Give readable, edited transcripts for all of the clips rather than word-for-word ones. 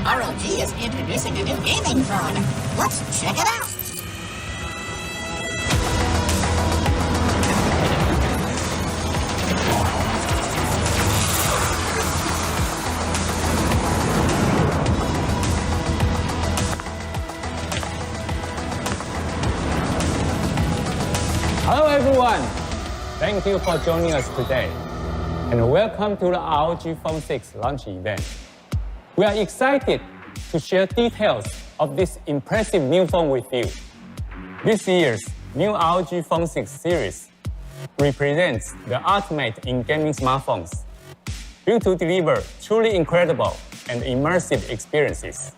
ROG is introducing a new gaming phone. Let's check it out. Hello everyone! Thank you for joining us today, and welcome to the ROG Phone 6 launch event. We are excited to share details of this impressive new phone with you. This year's new ROG Phone 6 series represents the ultimate in gaming smartphones, built to deliver truly incredible and immersive experiences.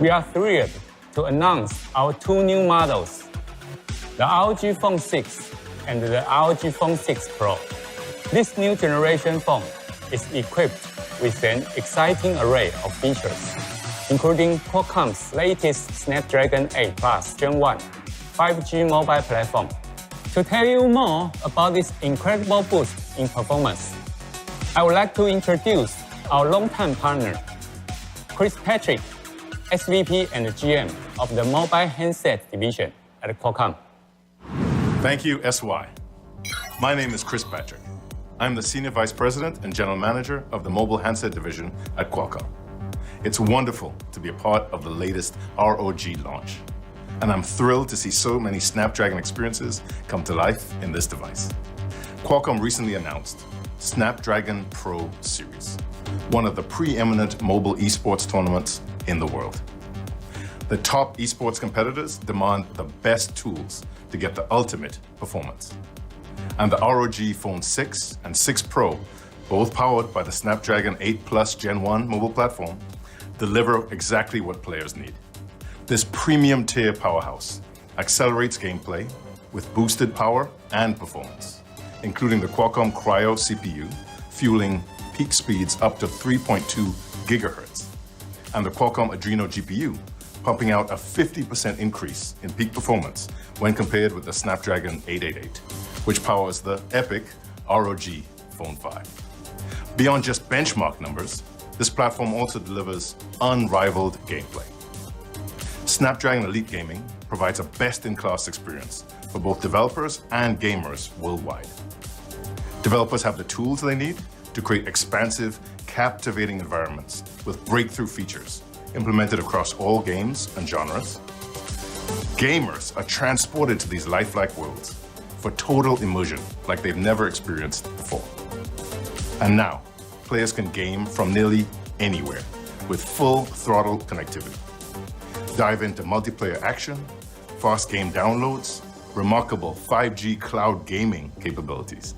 We are thrilled to announce our two new models, the ROG Phone 6 and the ROG Phone 6 Pro. This new generation phone is equipped with an exciting array of features, including Qualcomm's latest Snapdragon 8 Plus Gen 1 5G mobile platform. To tell you more about this incredible boost in performance, I would like to introduce our longtime partner, Chris Patrick, SVP and GM of the Mobile Handset Division at Qualcomm. Thank you, SY. My name is Chris Patrick. I'm the Senior Vice President and General Manager of the Mobile Handset Division at Qualcomm. It's wonderful to be a part of the latest ROG launch, and I'm thrilled to see so many Snapdragon experiences come to life in this device. Qualcomm recently announced Snapdragon Pro Series, one of the preeminent mobile esports tournaments in the world. The top esports competitors demand the best tools to get the ultimate performance. And the ROG Phone 6 and 6 Pro, both powered by the Snapdragon 8 Plus Gen 1 mobile platform, deliver exactly what players need. This premium tier powerhouse accelerates gameplay with boosted power and performance, including the Qualcomm Cryo CPU, fueling peak speeds up to 3.2 gigahertz, and the Qualcomm Adreno GPU, pumping out a 50% increase in peak performance when compared with the Snapdragon 888, which powers the epic ROG Phone 5. Beyond just benchmark numbers, this platform also delivers unrivaled gameplay. Snapdragon Elite Gaming provides a best-in-class experience for both developers and gamers worldwide. Developers have the tools they need to create expansive, captivating environments with breakthrough features implemented across all games and genres. Gamers are transported to these lifelike worlds for total immersion like they've never experienced before. And now, players can game from nearly anywhere with full throttle connectivity. Dive into multiplayer action, fast game downloads, remarkable 5G cloud gaming capabilities.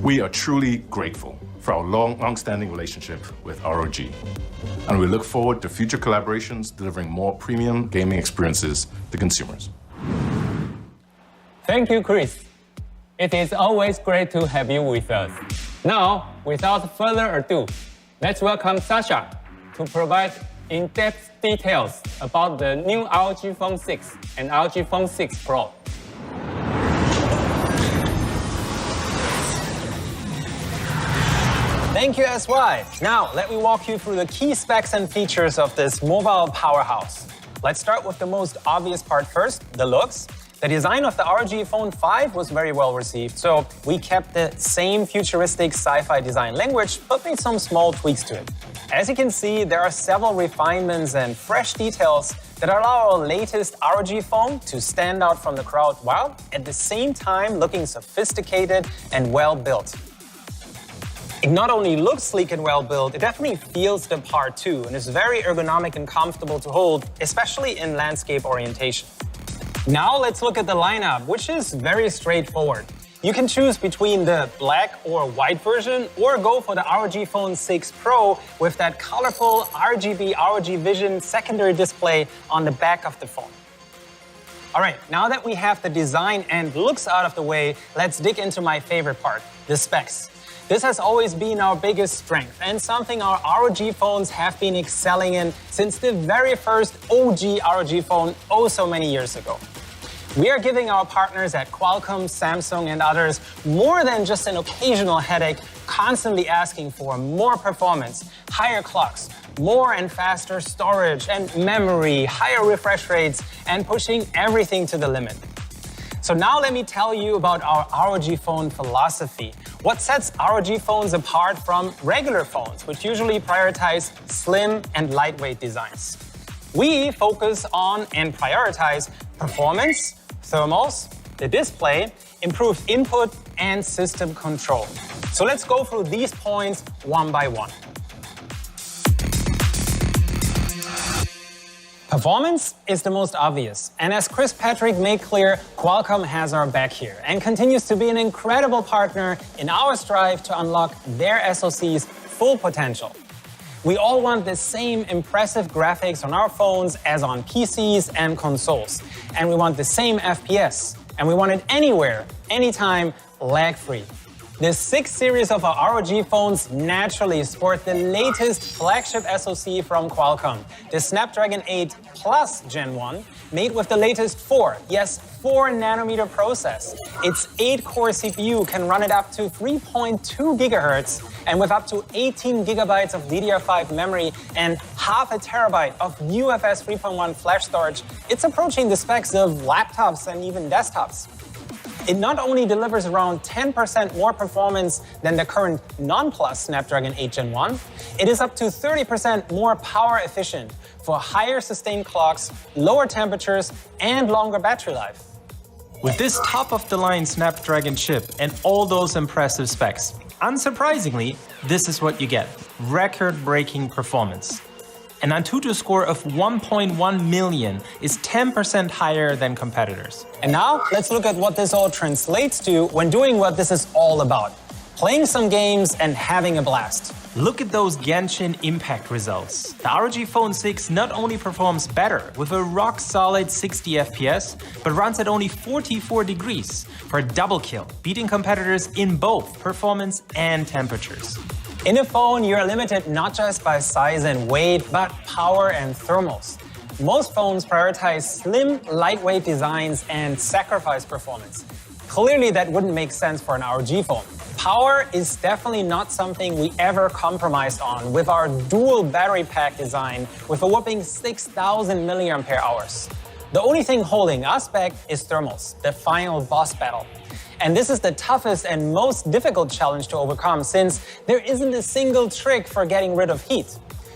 We are truly grateful for our long-standing relationship with ROG, and we look forward to future collaborations delivering more premium gaming experiences to consumers. Thank you, Chris. It is always great to have you with us. Now, without further ado, let's welcome Sasha to provide in-depth details about the new ROG Phone 6 and ROG Phone 6 Pro. Thank you, SY. Now, let me walk you through the key specs and features of this mobile powerhouse. Let's start with the most obvious part first, the looks. The design of the ROG Phone 5 was very well received, so we kept the same futuristic sci-fi design language, but made some small tweaks to it. As you can see, there are several refinements and fresh details that allow our latest ROG phone to stand out from the crowd while at the same time looking sophisticated and well built. It not only looks sleek and well built, it definitely feels the part too, and is very ergonomic and comfortable to hold, especially in landscape orientation. Now let's look at the lineup, which is very straightforward. You can choose between the black or white version, or go for the ROG Phone 6 Pro with that colorful RGB ROG Vision secondary display on the back of the phone. All right, now that we have the design and looks out of the way, let's dig into my favorite part, the specs. This has always been our biggest strength and something our ROG phones have been excelling in since the very first OG ROG phone so many years ago. We are giving our partners at Qualcomm, Samsung, and others more than just an occasional headache, constantly asking for more performance, higher clocks, more and faster storage and memory, higher refresh rates, and pushing everything to the limit. So now let me tell you about our ROG phone philosophy. What sets ROG phones apart from regular phones, which usually prioritize slim and lightweight designs. We focus on and prioritize performance, thermals, the display, improved input, and system control. So let's go through these points one by one. Performance is the most obvious, and as Chris Patrick made clear, Qualcomm has our back here and continues to be an incredible partner in our strive to unlock their SoC's full potential. We all want the same impressive graphics on our phones as on PCs and consoles, and we want the same FPS, and we want it anywhere, anytime, lag-free. The 6 series of our ROG phones naturally sport the latest flagship SoC from Qualcomm, the Snapdragon 8 Plus Gen 1, made with the latest 4 nanometer process. Its 8-core CPU can run it up to 3.2 gigahertz, and with up to 18 gigabytes of DDR5 memory and half a terabyte of UFS 3.1 flash storage, it's approaching the specs of laptops and even desktops. It not only delivers around 10% more performance than the current non-Plus Snapdragon 8 Gen 1, it is up to 30% more power efficient for higher sustained clocks, lower temperatures, and longer battery life. With this top-of-the-line Snapdragon chip and all those impressive specs, unsurprisingly, this is what you get: record-breaking performance. An Antutu score of 1.1 million is 10% higher than competitors. And now, let's look at what this all translates to when doing what this is all about: playing some games and having a blast. Look at those Genshin Impact results. The ROG Phone 6 not only performs better with a rock-solid 60 FPS, but runs at only 44 degrees for a double kill, beating competitors in both performance and temperatures. In a phone, you're limited not just by size and weight, but power and thermals. Most phones prioritize slim, lightweight designs and sacrifice performance. Clearly, that wouldn't make sense for an ROG phone. Power is definitely not something we ever compromised on with our dual battery pack design with a whopping 6,000 milliampere hours. The only thing holding us back is thermals, the final boss battle. And this is the toughest and most difficult challenge to overcome, since there isn't a single trick for getting rid of heat.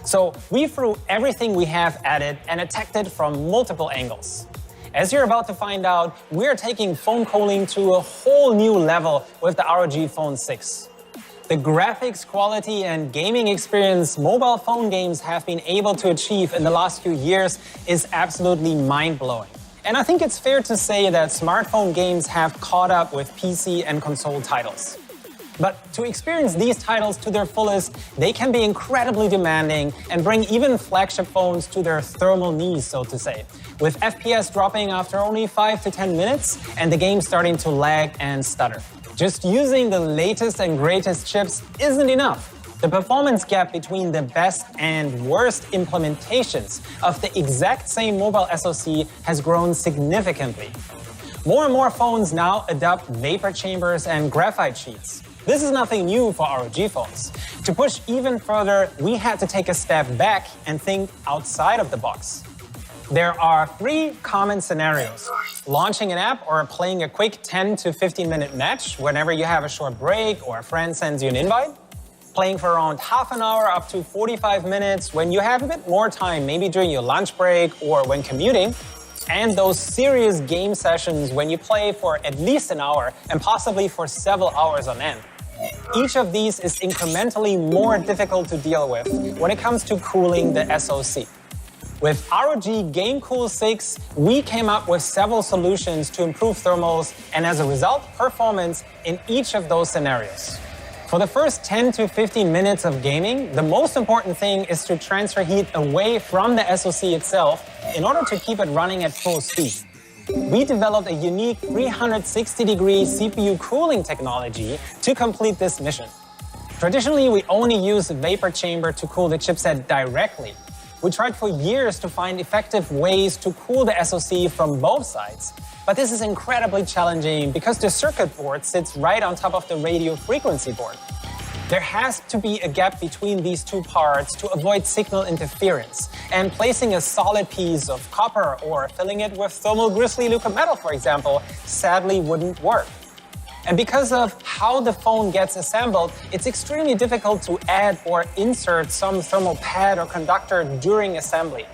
So we threw everything we have at it and attacked it from multiple angles. As you're about to find out, we're taking phone cooling to a whole new level with the ROG Phone 6. The graphics quality and gaming experience mobile phone games have been able to achieve in the last few years is absolutely mind-blowing. And I think it's fair to say that smartphone games have caught up with PC and console titles. But to experience these titles to their fullest, they can be incredibly demanding and bring even flagship phones to their thermal knees, so to say, with FPS dropping after only 5 to 10 minutes and the game starting to lag and stutter. Just using the latest and greatest chips isn't enough. The performance gap between the best and worst implementations of the exact same mobile SoC has grown significantly. More and more phones now adopt vapor chambers and graphite sheets. This is nothing new for ROG phones. To push even further, we had to take a step back and think outside of the box. There are 3 common scenarios: launching an app or playing a quick 10 to 15-minute match whenever you have a short break or a friend sends you an invite, playing for around half an hour up to 45 minutes when you have a bit more time, maybe during your lunch break or when commuting, and those serious game sessions when you play for at least an hour and possibly for several hours on end. Each of these is incrementally more difficult to deal with when it comes to cooling the SoC. With ROG GameCool 6, we came up with several solutions to improve thermals and, as a result, performance in each of those scenarios. For the first 10 to 15 minutes of gaming, the most important thing is to transfer heat away from the SoC itself in order to keep it running at full speed. We developed a unique 360-degree CPU cooling technology to complete this mission. Traditionally, we only use a vapor chamber to cool the chipset directly. We tried for years to find effective ways to cool the SoC from both sides. But this is incredibly challenging because the circuit board sits right on top of the radio frequency board. There has to be a gap between these two parts to avoid signal interference, and placing a solid piece of copper or filling it with thermal grizzly liquid metal, for example, sadly wouldn't work. And because of how the phone gets assembled, it's extremely difficult to add or insert some thermal pad or conductor during assembly.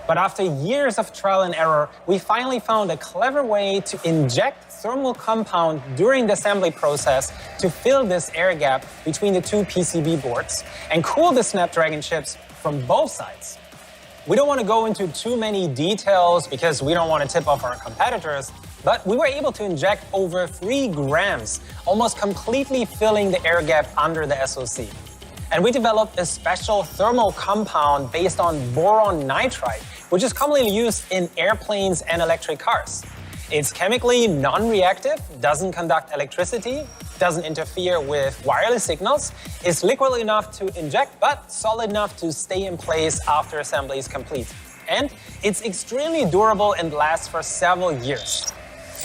But after years of trial and error, we finally found a clever way to inject thermal compound during the assembly process to fill this air gap between the two PCB boards and cool the Snapdragon chips from both sides. We don't want to go into too many details because we don't want to tip off our competitors, but we were able to inject over 3 grams, almost completely filling the air gap under the SoC. And we developed a special thermal compound based on boron nitride, which is commonly used in airplanes and electric cars. It's chemically non-reactive, doesn't conduct electricity, doesn't interfere with wireless signals, is liquid enough to inject, but solid enough to stay in place after assembly is complete. And it's extremely durable and lasts for several years.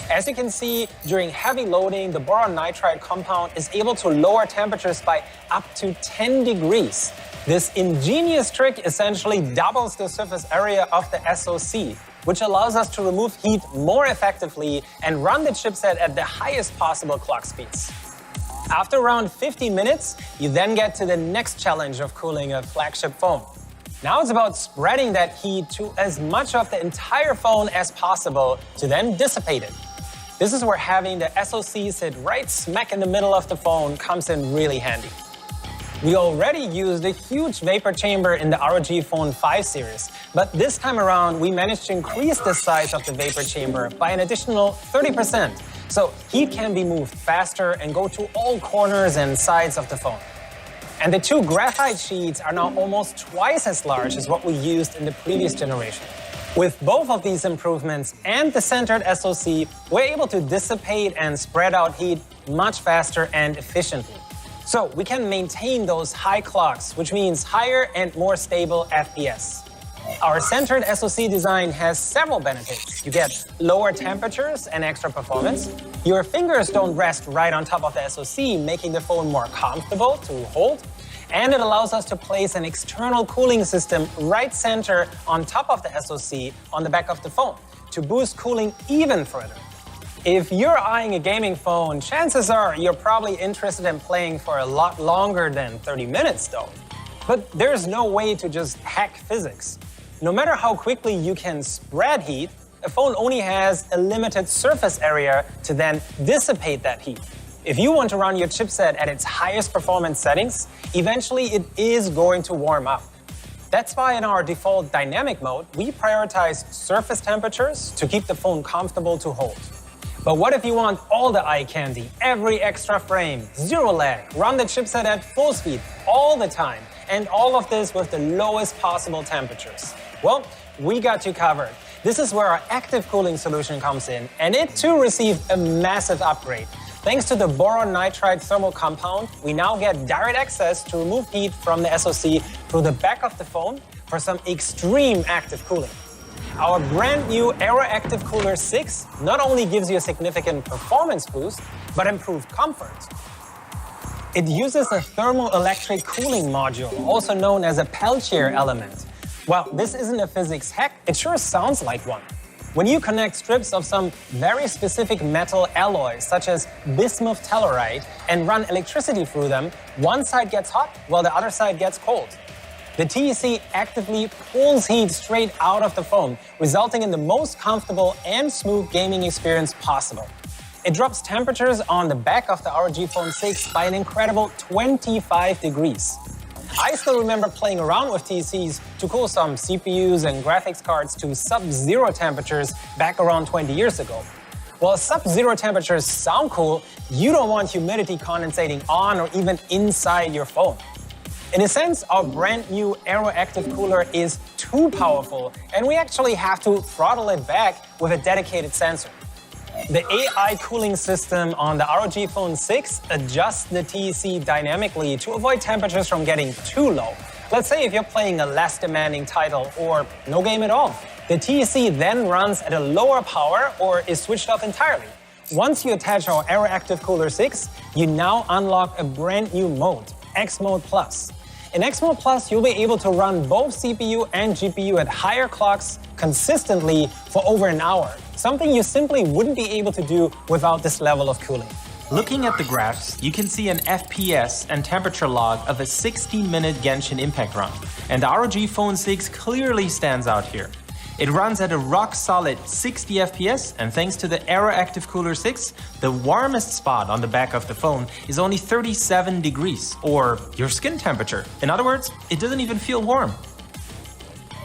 As you can see, during heavy loading, the boron nitride compound is able to lower temperatures by up to 10 degrees. This ingenious trick essentially doubles the surface area of the SoC, which allows us to remove heat more effectively and run the chipset at the highest possible clock speeds. After around 50 minutes, you then get to the next challenge of cooling a flagship phone. Now it's about spreading that heat to as much of the entire phone as possible to then dissipate it. This is where having the SoC sit right smack in the middle of the phone comes in really handy. We already used a huge vapor chamber in the ROG Phone 5 series, but this time around we managed to increase the size of the vapor chamber by an additional 30%, so heat can be moved faster and go to all corners and sides of the phone. And the 2 graphite sheets are now almost twice as large as what we used in the previous generation. With both of these improvements and the centered SoC, we're able to dissipate and spread out heat much faster and efficiently. So we can maintain those high clocks, which means higher and more stable FPS. Our centered SoC design has several benefits. You get lower temperatures and extra performance. Your fingers don't rest right on top of the SoC, making the phone more comfortable to hold. And it allows us to place an external cooling system right center on top of the SoC on the back of the phone to boost cooling even further. If you're eyeing a gaming phone, chances are you're probably interested in playing for a lot longer than 30 minutes though. But there's no way to just hack physics. No matter how quickly you can spread heat, a phone only has a limited surface area to then dissipate that heat. If you want to run your chipset at its highest performance settings, eventually it is going to warm up. That's why in our default dynamic mode, we prioritize surface temperatures to keep the phone comfortable to hold. But what if you want all the eye candy, every extra frame, zero lag, run the chipset at full speed all the time, and all of this with the lowest possible temperatures? Well, we got you covered. This is where our active cooling solution comes in, and it too received a massive upgrade. Thanks to the boron nitride thermal compound, we now get direct access to remove heat from the SoC through the back of the phone for some extreme active cooling. Our brand new Aero Active Cooler 6 not only gives you a significant performance boost, but improved comfort. It uses a thermoelectric cooling module, also known as a Peltier element. While this isn't a physics hack, it sure sounds like one. When you connect strips of some very specific metal alloys, such as bismuth telluride, and run electricity through them, one side gets hot while the other side gets cold. The TEC actively pulls heat straight out of the phone, resulting in the most comfortable and smooth gaming experience possible. It drops temperatures on the back of the ROG Phone 6 by an incredible 25 degrees. I still remember playing around with TECs to cool some CPUs and graphics cards to sub-zero temperatures back around 20 years ago. While sub-zero temperatures sound cool, you don't want humidity condensating on or even inside your phone. In a sense, our brand new Aero Active Cooler is too powerful, and we actually have to throttle it back with a dedicated sensor. The AI cooling system on the ROG Phone 6 adjusts the TEC dynamically to avoid temperatures from getting too low. Let's say if you're playing a less demanding title or no game at all. The TEC then runs at a lower power or is switched off entirely. Once you attach our Aero Active Cooler 6, you now unlock a brand new mode, X Mode Plus. In X Mode Plus, you'll be able to run both CPU and GPU at higher clocks consistently for over an hour, something you simply wouldn't be able to do without this level of cooling. Looking at the graphs, you can see an FPS and temperature log of a 16-minute Genshin Impact run, and the ROG Phone 6 clearly stands out here. It runs at a rock-solid 60 FPS, and thanks to the Aero Active Cooler 6, the warmest spot on the back of the phone is only 37 degrees, or your skin temperature. In other words, it doesn't even feel warm.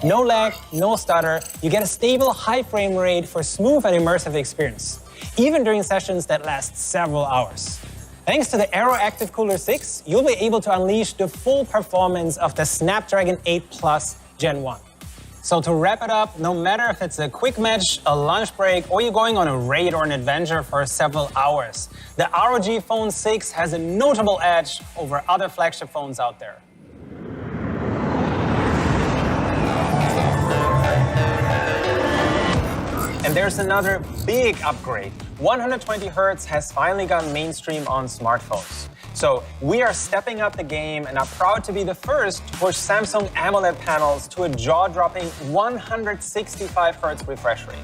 No lag, no stutter, you get a stable high frame rate for smooth and immersive experience, even during sessions that last several hours. Thanks to the Aero Active Cooler 6, you'll be able to unleash the full performance of the Snapdragon 8 Plus Gen 1. So to wrap it up, no matter if it's a quick match, a lunch break, or you're going on a raid or an adventure for several hours, the ROG Phone 6 has a notable edge over other flagship phones out there. And there's another big upgrade. 120 Hz has finally gone mainstream on smartphones. So we are stepping up the game and are proud to be the first to push Samsung AMOLED panels to a jaw-dropping 165 Hz refresh rate.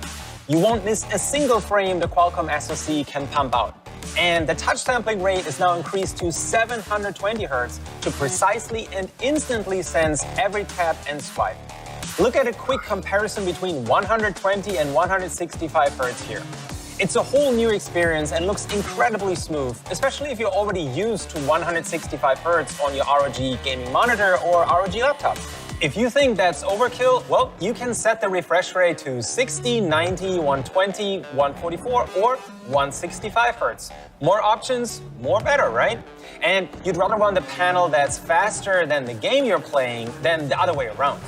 You won't miss a single frame the Qualcomm SoC can pump out. And the touch sampling rate is now increased to 720 Hz to precisely and instantly sense every tap and swipe. Look at a quick comparison between 120 and 165 Hz here. It's a whole new experience and looks incredibly smooth, especially if you're already used to 165 Hz on your ROG gaming monitor or ROG laptop. If you think that's overkill, well, you can set the refresh rate to 60, 90, 120, 144, or 165 Hz. More options, more better, right? And you'd rather want the panel that's faster than the game you're playing than the other way around.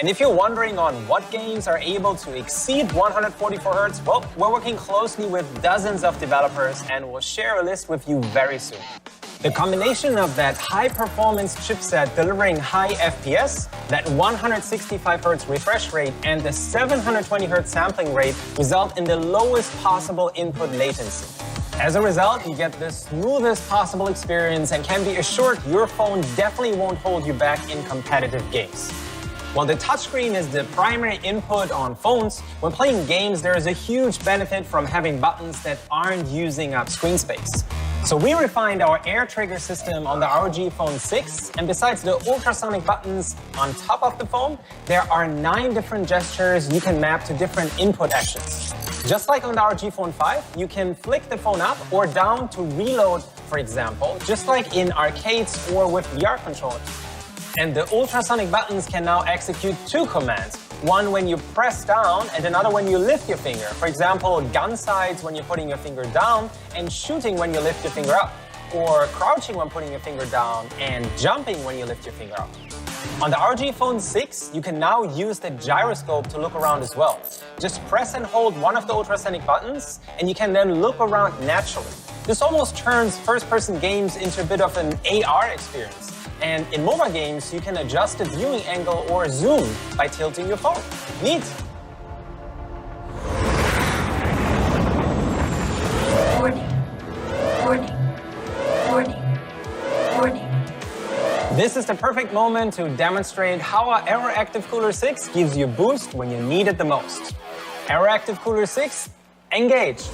And if you're wondering on what games are able to exceed 144 Hz, well, we're working closely with dozens of developers and we'll share a list with you very soon. The combination of that high-performance chipset delivering high FPS, that 165 Hz refresh rate, and the 720 Hz sampling rate result in the lowest possible input latency. As a result, you get the smoothest possible experience and can be assured your phone definitely won't hold you back in competitive games. While the touchscreen is the primary input on phones, when playing games, there is a huge benefit from having buttons that aren't using up screen space. So we refined our air trigger system on the ROG Phone 6, and besides the ultrasonic buttons on top of the phone, there are 9 different gestures you can map to different input actions. Just like on the ROG Phone 5, you can flick the phone up or down to reload, for example, just like in arcades or with VR controllers. And the ultrasonic buttons can now execute 2 commands. One when you press down and another when you lift your finger. For example, gun sights when you're putting your finger down and shooting when you lift your finger up. Or crouching when putting your finger down and jumping when you lift your finger up. On the ROG Phone 6, you can now use the gyroscope to look around as well. Just press and hold one of the ultrasonic buttons and you can then look around naturally. This almost turns first-person games into a bit of an AR experience. And in mobile games, you can adjust the viewing angle or zoom by tilting your phone. Neat! This is the perfect moment to demonstrate how our Aero Active Cooler 6 gives you a boost when you need it the most. Aero Active Cooler 6, engage!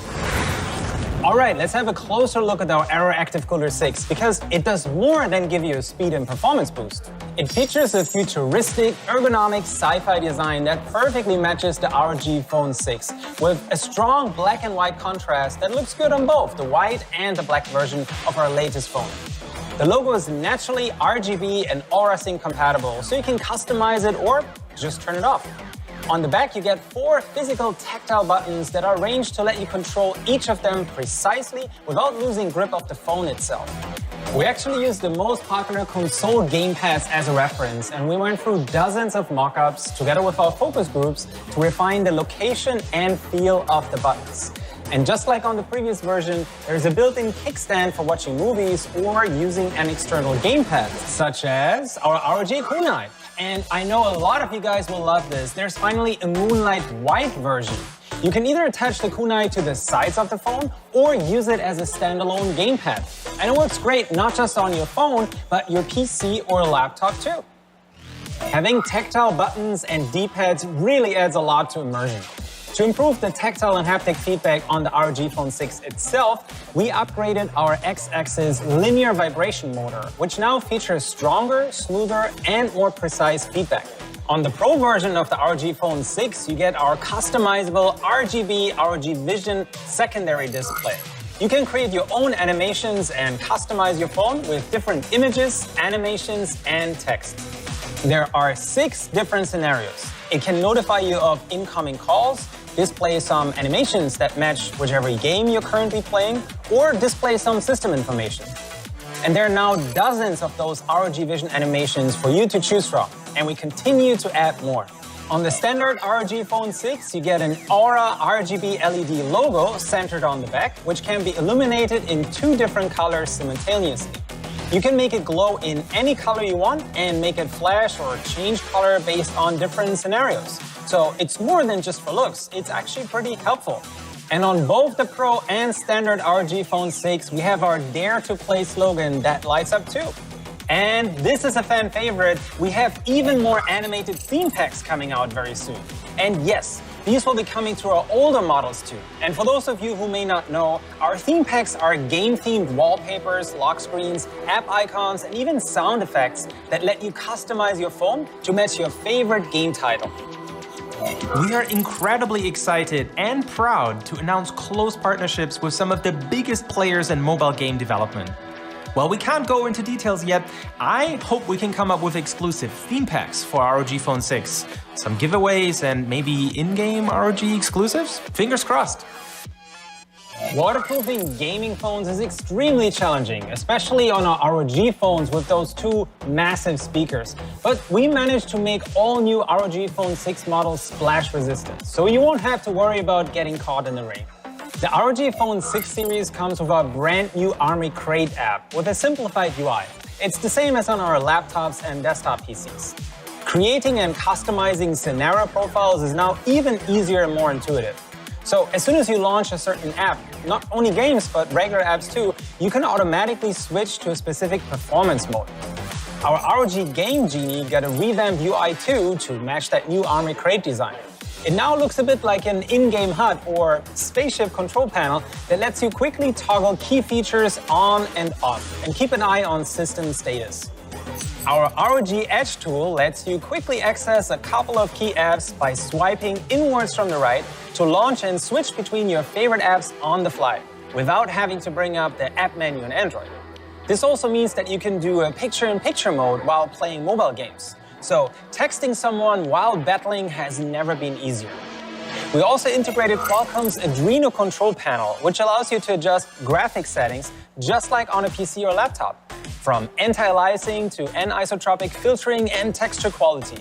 All right, let's have a closer look at our Aero Active Cooler 6 because it does more than give you a speed and performance boost. It features a futuristic, ergonomic sci-fi design that perfectly matches the ROG Phone 6 with a strong black and white contrast that looks good on both the white and the black version of our latest phone. The logo is naturally RGB and Aura Sync compatible, so you can customize it or just turn it off. On the back, you get 4 physical tactile buttons that are arranged to let you control each of them precisely without losing grip of the phone itself. We actually used the most popular console gamepads as a reference, and we went through dozens of mock-ups together with our focus groups to refine the location and feel of the buttons. And just like on the previous version, there's a built-in kickstand for watching movies or using an external gamepad, such as our ROG Kunai. And I know a lot of you guys will love this. There's finally a Moonlight White version. You can either attach the kunai to the sides of the phone or use it as a standalone gamepad. And it works great not just on your phone, but your PC or laptop too. Having tactile buttons and D-pads really adds a lot to immersion. To improve the tactile and haptic feedback on the ROG Phone 6 itself, we upgraded our X-axis linear vibration motor, which now features stronger, smoother, and more precise feedback. On the Pro version of the ROG Phone 6, you get our customizable RGB ROG Vision secondary display. You can create your own animations and customize your phone with different images, animations, and text. There are 6 different scenarios. It can notify you of incoming calls, display some animations that match whichever game you're currently playing, or display some system information. And there are now dozens of those ROG Vision animations for you to choose from, and we continue to add more. On the standard ROG Phone 6, you get an Aura RGB LED logo centered on the back, which can be illuminated in 2 different colors simultaneously. You can make it glow in any color you want and make it flash or change color based on different scenarios. So it's more than just for looks, it's actually pretty helpful. And on both the Pro and standard ROG Phone 6, we have our Dare to Play slogan that lights up too. And this is a fan favorite, we have even more animated theme packs coming out very soon. And yes, these will be coming to our older models too. And for those of you who may not know, our theme packs are game-themed wallpapers, lock screens, app icons, and even sound effects that let you customize your phone to match your favorite game title. We are incredibly excited and proud to announce close partnerships with some of the biggest players in mobile game development. While we can't go into details yet, I hope we can come up with exclusive theme packs for ROG Phone 6, some giveaways, and maybe in-game ROG exclusives? Fingers crossed. Waterproofing gaming phones is extremely challenging, especially on our ROG phones with those 2 massive speakers. But we managed to make all new ROG Phone 6 models splash resistant, so you won't have to worry about getting caught in the rain. The ROG Phone 6 series comes with our brand new Army Crate app with a simplified UI. It's the same as on our laptops and desktop PCs. Creating and customizing scenario profiles is now even easier and more intuitive. So as soon as you launch a certain app, not only games, but regular apps too, you can automatically switch to a specific performance mode. Our ROG Game Genie got a revamped UI too to match that new Army Crate design. It now looks a bit like an in-game HUD or spaceship control panel that lets you quickly toggle key features on and off and keep an eye on system status. Our ROG Edge tool lets you quickly access a couple of key apps by swiping inwards from the right to launch and switch between your favorite apps on the fly without having to bring up the app menu in Android. This also means that you can do a picture-in-picture mode while playing mobile games. So texting someone while battling has never been easier. We also integrated Qualcomm's Adreno control panel, which allows you to adjust graphics settings just like on a PC or laptop, from anti-aliasing to anisotropic filtering and texture quality.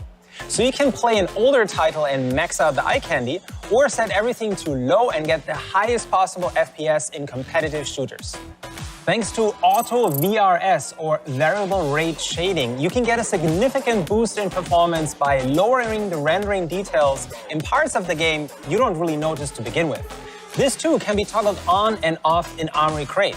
So you can play an older title and max out the eye candy, or set everything to low and get the highest possible FPS in competitive shooters. Thanks to Auto VRS, or Variable Rate Shading, you can get a significant boost in performance by lowering the rendering details in parts of the game you don't really notice to begin with. This too can be toggled on and off in Armory Crate.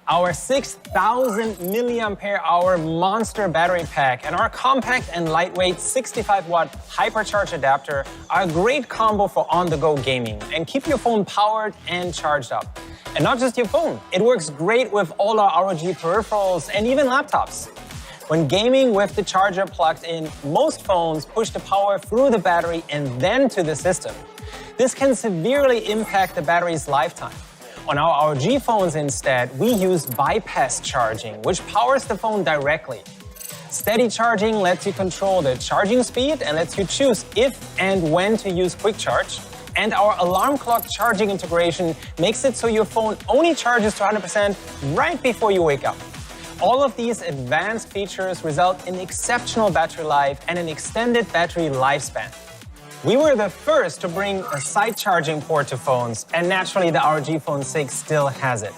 Our 6,000 mAh monster battery pack and our compact and lightweight 65-watt hypercharge adapter are a great combo for on-the-go gaming and keep your phone powered and charged up. And not just your phone, it works great with all our ROG peripherals and even laptops. When gaming with the charger plugged in, most phones push the power through the battery and then to the system. This can severely impact the battery's lifetime. On our ROG phones instead, we use bypass charging, which powers the phone directly. Steady charging lets you control the charging speed and lets you choose if and when to use quick charge. And our alarm clock charging integration makes it so your phone only charges to 100% right before you wake up. All of these advanced features result in exceptional battery life and an extended battery lifespan. We were the first to bring a side charging port to phones, and naturally the ROG Phone 6 still has it.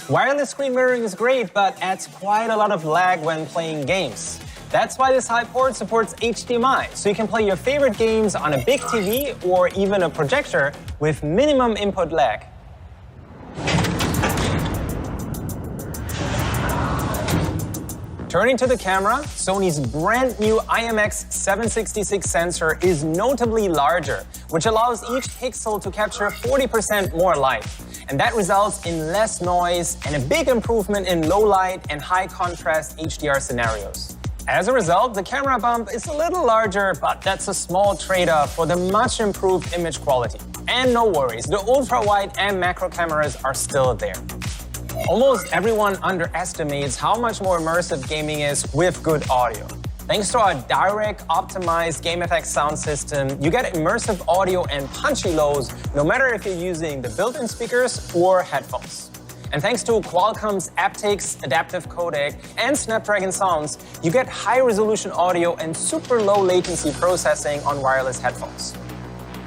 Wireless screen mirroring is great, but adds quite a lot of lag when playing games. That's why this high port supports HDMI, so you can play your favorite games on a big TV or even a projector with minimum input lag. Turning to the camera, Sony's brand new IMX766 sensor is notably larger, which allows each pixel to capture 40% more light. And that results in less noise and a big improvement in low light and high contrast HDR scenarios. As a result, the camera bump is a little larger, but that's a small trade-off for the much improved image quality. And no worries, the ultra-wide and macro cameras are still there. Almost everyone underestimates how much more immersive gaming is with good audio. Thanks to our direct optimized GameFX sound system, you get immersive audio and punchy lows no matter if you're using the built-in speakers or headphones. And thanks to Qualcomm's aptX adaptive codec and Snapdragon sounds, you get high-resolution audio and super low latency processing on wireless headphones.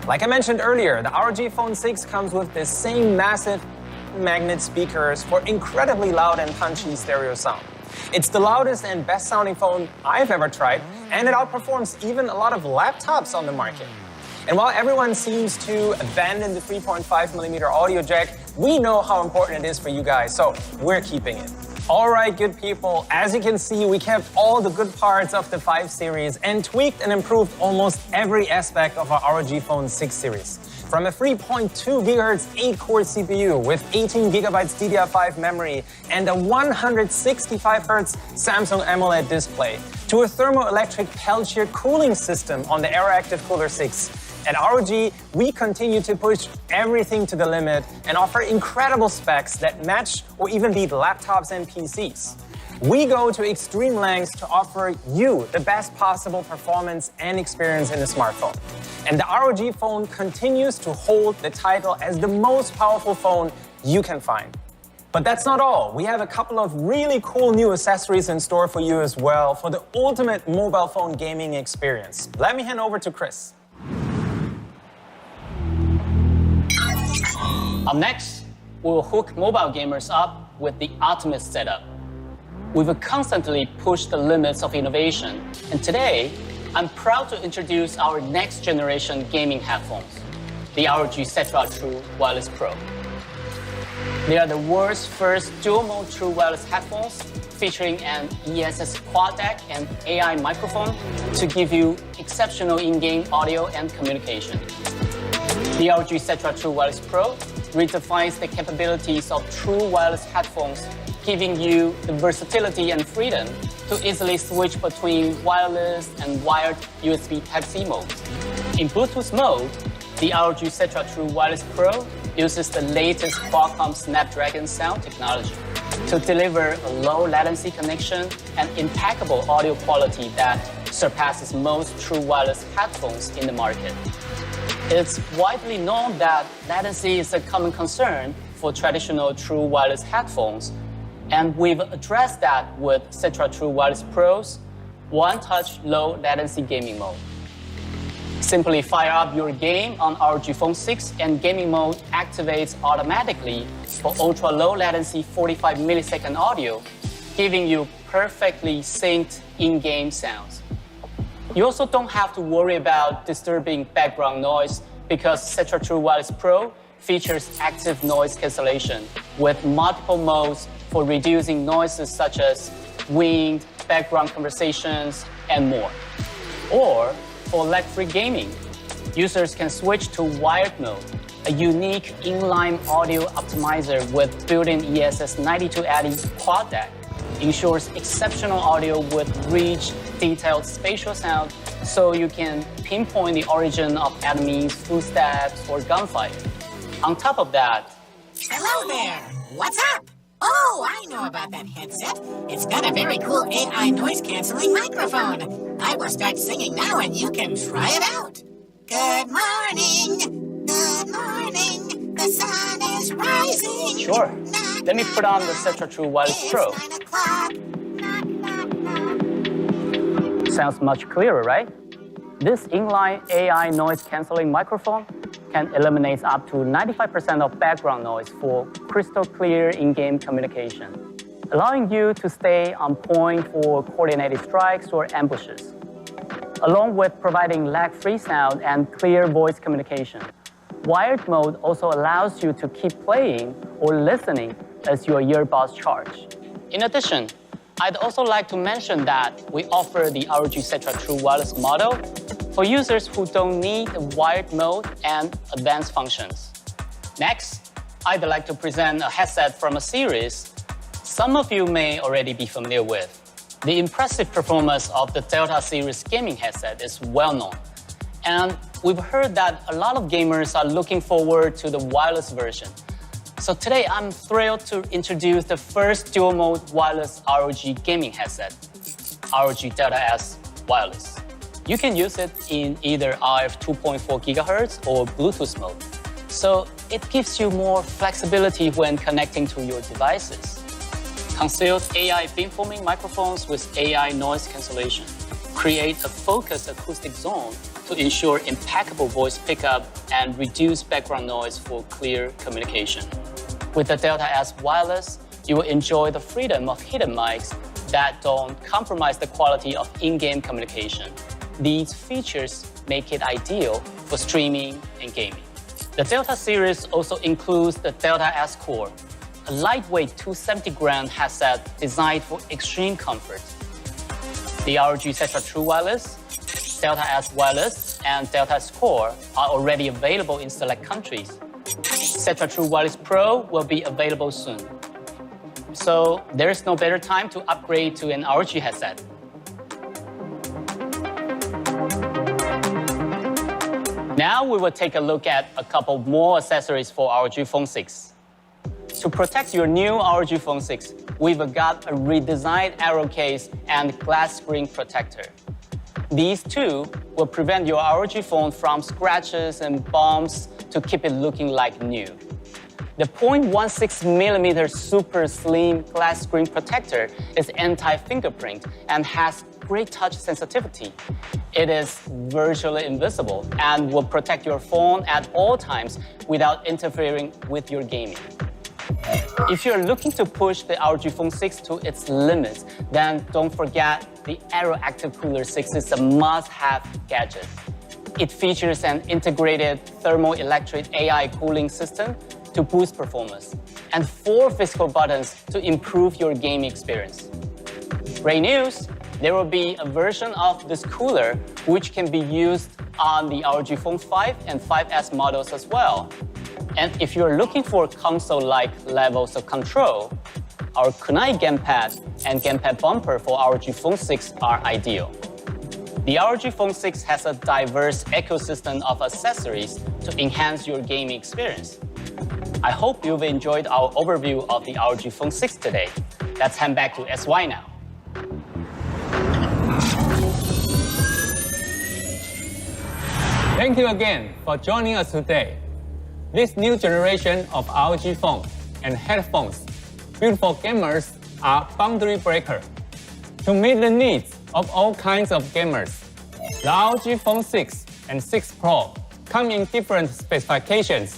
Like I mentioned earlier, the ROG Phone 6 comes with the same massive magnet speakers for incredibly loud and punchy stereo sound. It's the loudest and best sounding phone I've ever tried, and it outperforms even a lot of laptops on the market. And while everyone seems to abandon the 3.5mm audio jack, we know how important it is for you guys, so we're keeping it. All right, good people, as you can see, we kept all the good parts of the 5 series and tweaked and improved almost every aspect of our ROG Phone 6 series. From a 3.2 GHz 8-core CPU with 18 GB DDR5 memory and a 165 Hz Samsung AMOLED display, to a thermoelectric Peltier cooling system on the AeroActive Cooler 6. At ROG, we continue to push everything to the limit and offer incredible specs that match or even beat laptops and PCs. We go to extreme lengths to offer you the best possible performance and experience in a smartphone. And the ROG Phone continues to hold the title as the most powerful phone you can find. But that's not all. We have a couple of really cool new accessories in store for you as well for the ultimate mobile phone gaming experience. Let me hand over to Chris. Up next, we will hook mobile gamers up with the ultimate setup. We've constantly pushed the limits of innovation, and today, I'm proud to introduce our next generation gaming headphones, the ROG Cetra True Wireless Pro. They are the world's first dual-mode true wireless headphones featuring an ESS quad deck and AI microphone to give you exceptional in-game audio and communication. The ROG Cetra True Wireless Pro redefines the capabilities of true wireless headphones, giving you the versatility and freedom to easily switch between wireless and wired USB Type-C modes. In Bluetooth mode, the ROG Cetra True Wireless Pro uses the latest Qualcomm Snapdragon sound technology to deliver a low latency connection and impeccable audio quality that surpasses most true wireless headphones in the market. It's widely known that latency is a common concern for traditional true wireless headphones, and we've addressed that with Cetra True Wireless Pro's one-touch low latency gaming mode. Simply fire up your game on ROG Phone 6 and gaming mode activates automatically for ultra-low latency 45 millisecond audio, giving you perfectly synced in-game sounds. You also don't have to worry about disturbing background noise because Cetra True Wireless Pro features active noise cancellation with multiple modes for reducing noises such as wind, background conversations, and more. Or for lag-free gaming, users can switch to wired mode, a unique inline audio optimizer with built-in ESS 9280 quad deck. Ensures exceptional audio with rich, detailed spatial sound so you can pinpoint the origin of enemies, footsteps, or gunfire. On top of that, Hello there. What's up? Oh, I know about that headset. It's got a very cool AI noise-canceling microphone. I will start singing now and you can try it out. Good morning. Good morning. The sun is rising. sure, let me put on the Cetra True Wireless Pro. It's 9 o'clock. Knock, knock, knock. Sounds much clearer, right? This inline AI noise-canceling microphone can eliminate up to 95% of background noise for crystal clear in-game communication. allowing you to stay on point for coordinated strikes or ambushes, along with providing lag-free sound and clear voice communication. Wired mode also allows you to keep playing or listening as your earbuds charge. In addition, I'd also like to mention that we offer the ROG Cetra True Wireless model for users who don't need a wired mode and advanced functions. Next, I'd like to present a headset from a series some of you may already be familiar with. The impressive performance of the Delta series gaming headset is well known, and we've heard that a lot of gamers are looking forward to the wireless version. So today I'm thrilled to introduce the first dual-mode wireless ROG gaming headset, ROG Delta S Wireless. You can use it in either RF 2.4 GHz or Bluetooth mode, so it gives you more flexibility when connecting to your devices. Concealed AI beamforming microphones with AI noise cancellation create a focused acoustic zone to ensure impeccable voice pickup and reduce background noise for clear communication. With the Delta S Wireless, you will enjoy the freedom of hidden mics that don't compromise the quality of in-game communication. These features make it ideal for streaming and gaming. The Delta series also includes the Delta S Core, a lightweight 270-gram headset designed for extreme comfort. The ROG Cetra True Wireless, Delta S Wireless, and Delta S Core are already available in select countries. Cetra True Wireless Pro will be available soon. So there's no better time to upgrade to an ROG headset. Now we will take a look at a couple more accessories for ROG Phone 6. To protect your new ROG Phone 6, we've got a redesigned arrow case and glass screen protector. These two will prevent your ROG phone from scratches and bumps to keep it looking like new. The 0.16mm super slim glass screen protector is anti-fingerprint and has great touch sensitivity. It is virtually invisible and will protect your phone at all times without interfering with your gaming. If you're looking to push the ROG Phone 6 to its limits, then don't forget the Aero Active Cooler 6 is a must-have gadget. It features an integrated thermoelectric AI cooling system to boost performance, and 4 physical buttons to improve your gaming experience. Great news! There will be a version of this cooler which can be used on the ROG Phone 5 and 5S models as well. And if you're looking for console-like levels of control, our kunai gamepad and gamepad bumper for ROG Phone 6 are ideal. The ROG Phone 6 has a diverse ecosystem of accessories to enhance your gaming experience. I hope you've enjoyed our overview of the ROG Phone 6 today. Let's hand back to SY now. Thank you again for joining us today. This new generation of ROG phones and headphones built for gamers are boundary breaker. To meet the needs of all kinds of gamers, the ROG Phone 6 and 6 Pro come in different specifications.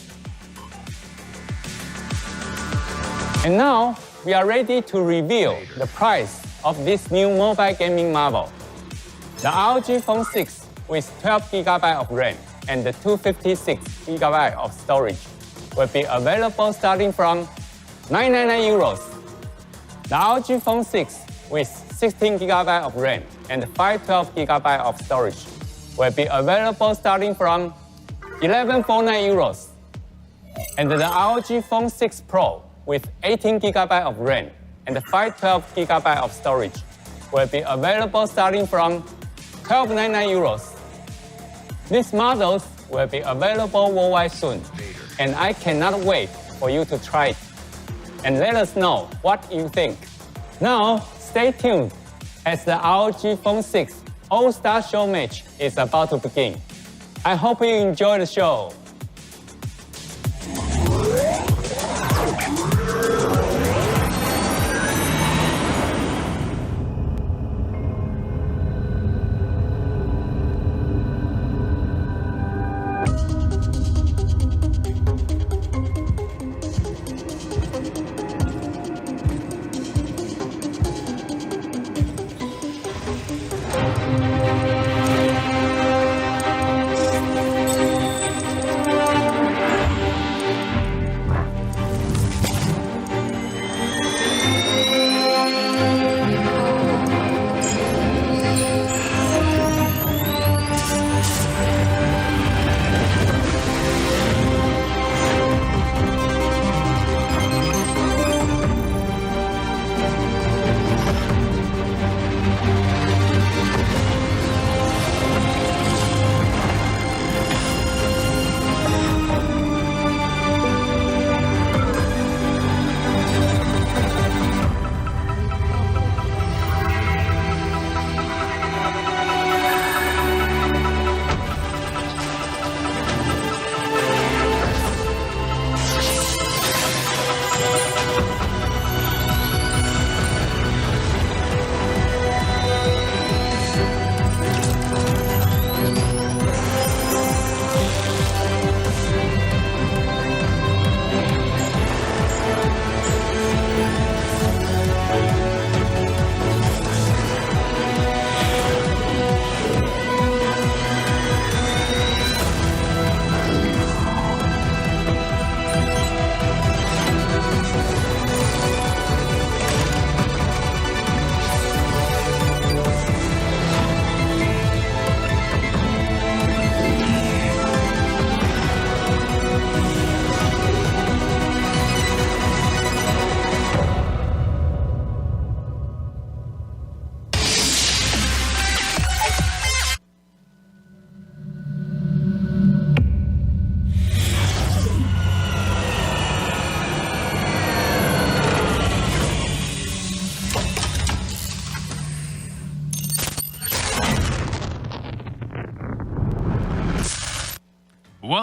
And now, we are ready to reveal the price of this new mobile gaming marvel. The ROG Phone 6 with 12 GB of RAM and 256 GB of storage will be available starting from €999. The ROG Phone 6 with 16 GB of RAM and 512 GB of storage will be available starting from €1149. And the ROG Phone 6 Pro with 18 GB of RAM and 512 GB of storage will be available starting from €1299. These models will be available worldwide soon, and I cannot wait for you to try it. And let us know what you think. Now, stay tuned as the ROG Phone 6 All-Star Show match is about to begin. I hope you enjoy the show.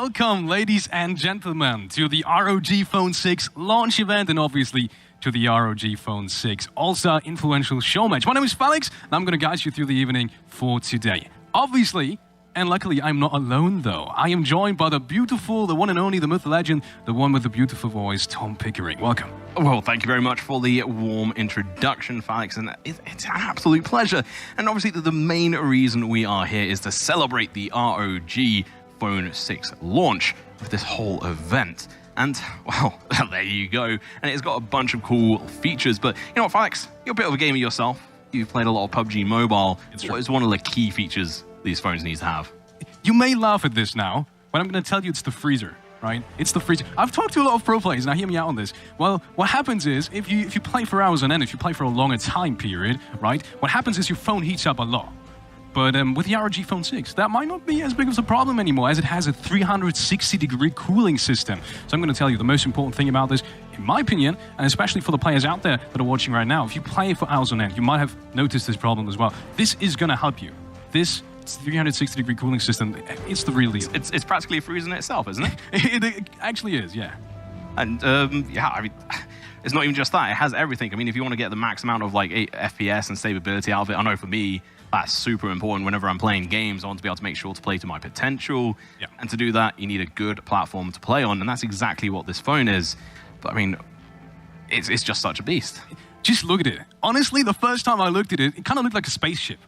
Welcome, ladies and gentlemen, to the ROG Phone 6 launch event and obviously to the ROG Phone 6 All-Star Influential Show Match. My name is Felix, and I'm going to guide you through the evening for today. Obviously, and luckily, I'm not alone, though. I am joined by the beautiful, the one and only, the myth legend, the one with the beautiful voice, Tom Pickering. Welcome. Well, thank you very much for the warm introduction, Felix, and it's an absolute pleasure. And obviously, the main reason we are here is to celebrate the ROG Phone 6 launch of this whole event. And, well, there you go. And it's got a bunch of cool features. But, you know what, Felix? You're a bit of a gamer yourself. You've played a lot of PUBG Mobile. What is one of the key features these phones need to have? You may laugh at this now, but I'm going to tell you it's the freezer, right? It's the freezer. I've talked to a lot of pro players, now hear me out on this. Well, what happens is, if you play for hours on end, if you play for a longer time period, right, what happens is your phone heats up a lot. But with the ROG Phone 6, that might not be as big of a problem anymore, as it has a 360-degree cooling system. So I'm going to tell you the most important thing about this, in my opinion, and especially for the players out there that are watching right now, if you play for hours on end, you might have noticed this problem as well. This is going to help you. This 360-degree cooling system, it's the real deal. It's practically a freezer in itself, isn't it? It actually is, yeah. And, yeah, I mean, it's not even just that. It has everything. I mean, if you want to get the max amount of, like, FPS and stability out of it, I know for me, that's super important. Whenever I'm playing games, I want to be able to make sure to play to my potential. Yeah. And to do that, you need a good platform to play on, and that's exactly what this phone is. But, I mean, it's just such a beast. Just look at it. Honestly, the first time I looked at it, it kind of looked like a spaceship.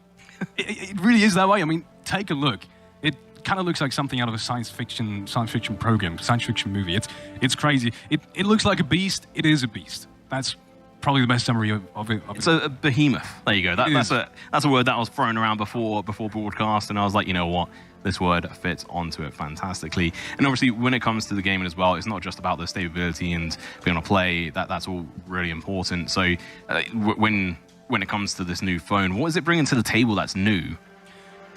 It really is that way. I mean, take a look. It kind of looks like something out of a science fiction program, science fiction movie. It's crazy. It looks like a beast. It is a beast. That's probably the best summary of it. It's a behemoth. There you go. That's a word that was thrown around before broadcast, and I was like, you know what? This word fits onto it fantastically. And obviously, when it comes to the gaming as well, it's not just about the stability and being able to play. That's all really important. So when it comes to this new phone, what is it bringing to the table that's new?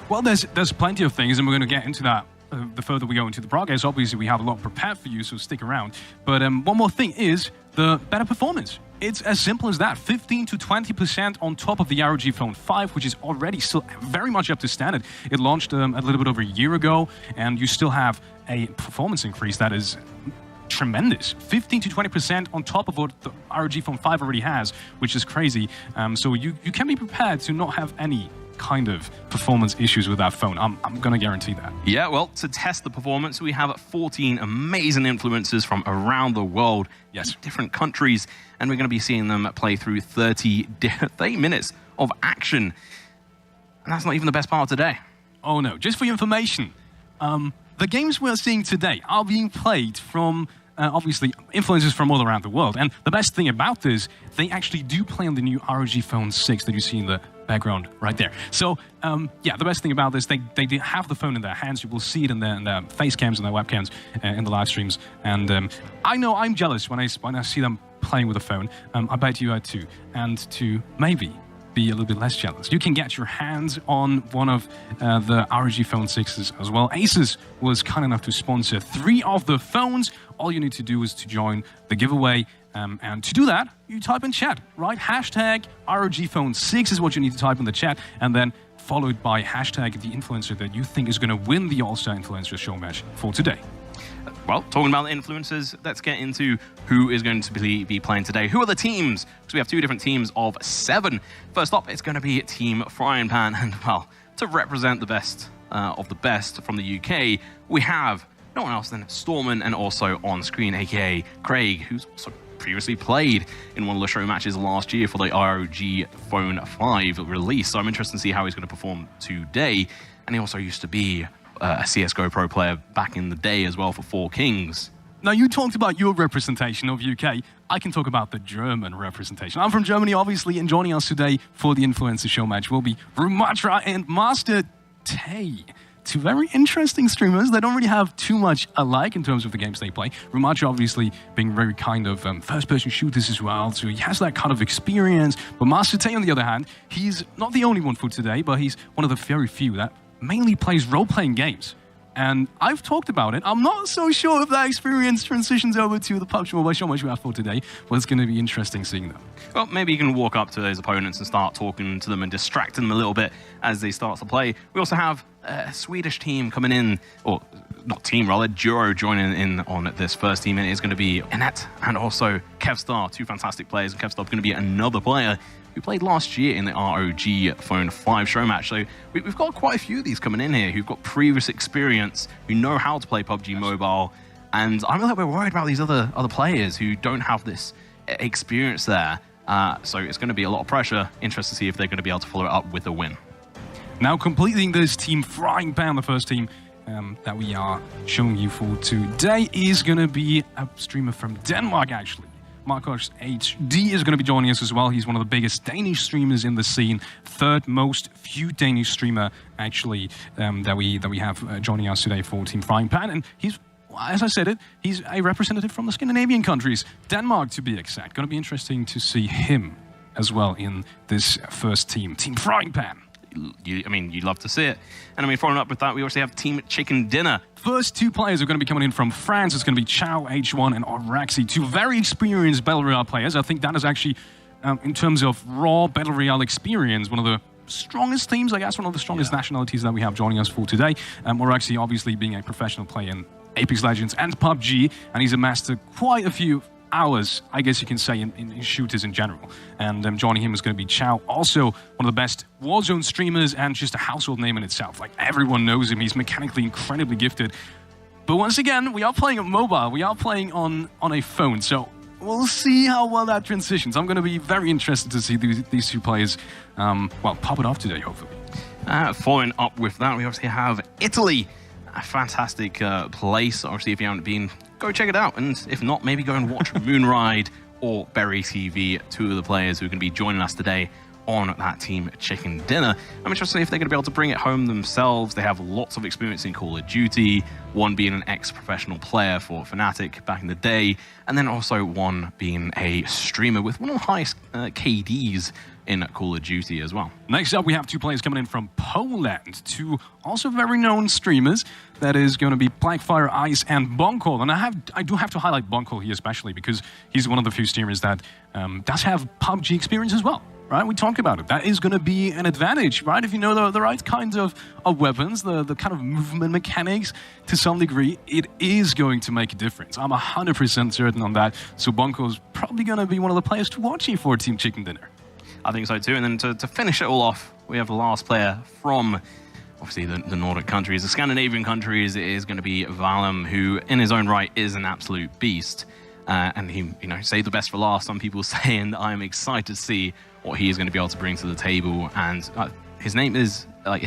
Well, there's plenty of things, and we're going to get into that the further we go into the broadcast. Obviously, we have a lot prepared for you, so stick around. But one more thing is the better performance. It's as simple as that. 15 to 20% on top of the ROG Phone 5, which is already still very much up to standard. It launched a little bit over a year ago, and you still have a performance increase that is tremendous. 15 to 20% on top of what the ROG Phone 5 already has, which is crazy. So you can be prepared to not have any kind of performance issues with that phone. I'm going to guarantee that. Yeah, well, to test the performance, we have 14 amazing influencers from around the world, yes, different countries, and we're going to be seeing them play through 30 minutes of action. And that's not even the best part of today. Oh, no. Just for your information, the games we're seeing today are being played from obviously influencers from all around the world. And the best thing about this, they actually do play on the new ROG Phone 6 that you see in the background right there. So, yeah, the best thing about this, they have the phone in their hands. You will see it in their face cams and their webcams in the live streams. And I know I'm jealous when I see them playing with the phone. I bet you are too. And to maybe be a little bit less jealous, you can get your hands on one of the ROG Phone 6s as well. Asus was kind enough to sponsor 3 of the phones. All you need to do is to join the giveaway. And to do that, you type in chat, right? Hashtag ROG Phone 6 is what you need to type in the chat, and then followed by hashtag the influencer that you think is going to win the All-Star Influencer Show Match for today. Well, talking about the influencers, let's get into who is going to be playing today. Who are the teams? Because we have 2 different teams of 7. First up, it's going to be Team Frying Pan, and, well, to represent the best of the best from the UK, we have no one else than Storman, and also on screen, aka Craig, who's also previously played in one of the show matches last year for the ROG Phone 5 release. So I'm interested to see how he's going to perform today. And he also used to be a CSGO pro player back in the day as well for 4 Kings. Now, you talked about your representation of UK. I can talk about the German representation. I'm from Germany, obviously, and joining us today for the Influencer Show Match will be Rumatra and Master Tay. 2 very interesting streamers. They don't really have too much alike in terms of the games they play. Rumatra obviously being very kind of first-person shooters as well, so he has that kind of experience. But Master Tay, on the other hand, he's not the only one for today, but he's one of the very few that mainly plays role-playing games. And I've talked about it. I'm not so sure if that experience transitions over to the PUBG Mobile Show Match we have for today, but it's going to be interesting seeing them. Well, maybe you can walk up to those opponents and start talking to them and distract them a little bit as they start to play. We also have a Swedish team coming in, or duo joining in on this first team. And it is going to be Annette and also Kevstar, two fantastic players. And Kevstar is going to be another player who played last year in the ROG Phone 5 show match. So we've got quite a few of these coming in here who've got previous experience, who know how to play PUBG Mobile. And I'm a little bit worried about these other players who don't have this experience there. So it's going to be a lot of pressure. Interested to see if they're going to be able to follow it up with a win. Now completing this team Frying Pan, the first team that we are showing you for today, is going to be a streamer from Denmark, actually. Marcos HD is going to be joining us as well. He's one of the biggest Danish streamers in the scene. Third most viewed Danish streamer, actually, that we have joining us today for Team Frying Pan. And he's, as I said he's a representative from the Scandinavian countries, Denmark to be exact. Going to be interesting to see him as well in this first team, Team Frying Pan. You'd love to see it. And following up with that, we also have Team Chicken Dinner. First two players are going to be coming in from France. It's going to be Chow H1 and Oraxi, two very experienced Battle Royale players. I think that is actually, in terms of raw Battle Royale experience, one of the strongest teams, I guess, one of the strongest nationalities that we have joining us for today. Oraxi obviously being a professional player in Apex Legends and PUBG, and he's amassed quite a few hours, I guess you can say, in shooters in general. And joining him is going to be Chow, also one of the best Warzone streamers and just a household name in itself. Like, everyone knows him. He's mechanically incredibly gifted. But once again, we are playing on mobile. We are playing on a phone. So we'll see how well that transitions. I'm going to be very interested to see these two players, pop it off today, hopefully. Following up with that, we obviously have Italy. A fantastic place. Obviously, if you haven't been, go check it out. And if not, maybe go and watch Moonride or Berry TV, two of the players who are going to be joining us today on that Team Chicken Dinner. I'm interested if they're going to be able to bring it home themselves. They have lots of experience in Call of Duty, one being an ex-professional player for Fnatic back in the day, and then also one being a streamer with one of the highest KDs in Call of Duty as well. Next up, we have two players coming in from Poland, two also very known streamers. That is going to be Blackfire Ice and Bonkol. And I do have to highlight Bonkol here especially because he's one of the few streamers that does have PUBG experience as well. Right, we talk about it. That is going to be an advantage, right? If you know the right kinds of weapons, the kind of movement mechanics, to some degree, it is going to make a difference. I'm 100% certain on that. So Bonko's probably going to be one of the players to watch here for Team Chicken Dinner. I think so too. And then to finish it all off, we have the last player from, obviously, the Nordic countries. The Scandinavian countries is going to be Valum, who in his own right is an absolute beast. And he, saved the best for last, some people say, and I'm excited to see what he is going to be able to bring to the table. And his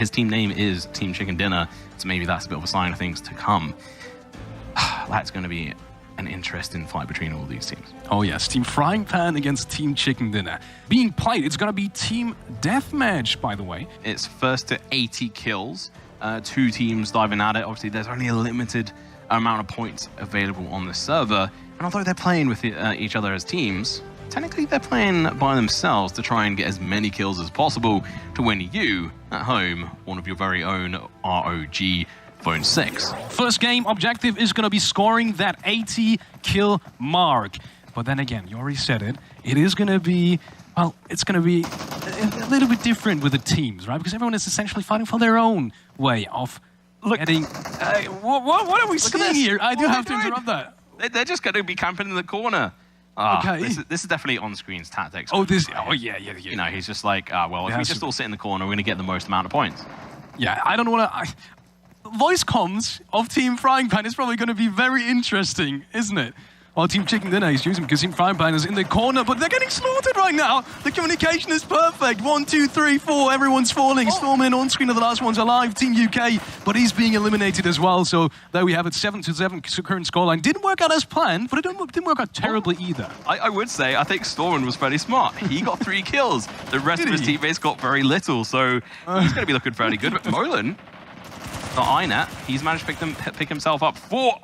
team name is Team Chicken Dinner, so maybe that's a bit of a sign of things to come. That's going to be an interesting fight between all these teams. Oh yes, Team Frying Pan against Team Chicken Dinner. Being played, it's going to be Team Deathmatch, by the way. It's first to 80 kills, two teams diving at it. Obviously, there's only a limited amount of points available on the server. And although they're playing with each other as teams, technically they're playing by themselves to try and get as many kills as possible to win you, at home, one of your very own ROG Phone 6. First game objective is going to be scoring that 80 kill mark. But then again, you already said it, it is going to be, it's going to be a little bit different with the teams, right? Because everyone is essentially fighting for their own way of getting... what are we seeing here? I do have to interrupt that. They're just going to be camping in the corner. Okay. This is definitely on-screen tactics. Yeah. He's just like, if we just all sit in the corner, we're going to get the most amount of points. Yeah, I don't want to... Voice comms of Team Frying Pan is probably going to be very interesting, isn't it? Well, Team Chicken Dinner is using because Team Frying Pan is in the corner, but they're getting slaughtered right now. The communication is perfect. 1, 2, 3, 4, everyone's falling. Stormin on screen, and the last one's alive. Team UK, but he's being eliminated as well. So there we have it, 7-7 current scoreline. Didn't work out as planned, but it didn't work out terribly either. I would say, I think Stormin was fairly smart. He got 3 kills. The rest of his teammates got very little, so he's going to be looking fairly good. But Molan, the INET, he's managed to pick himself up 4.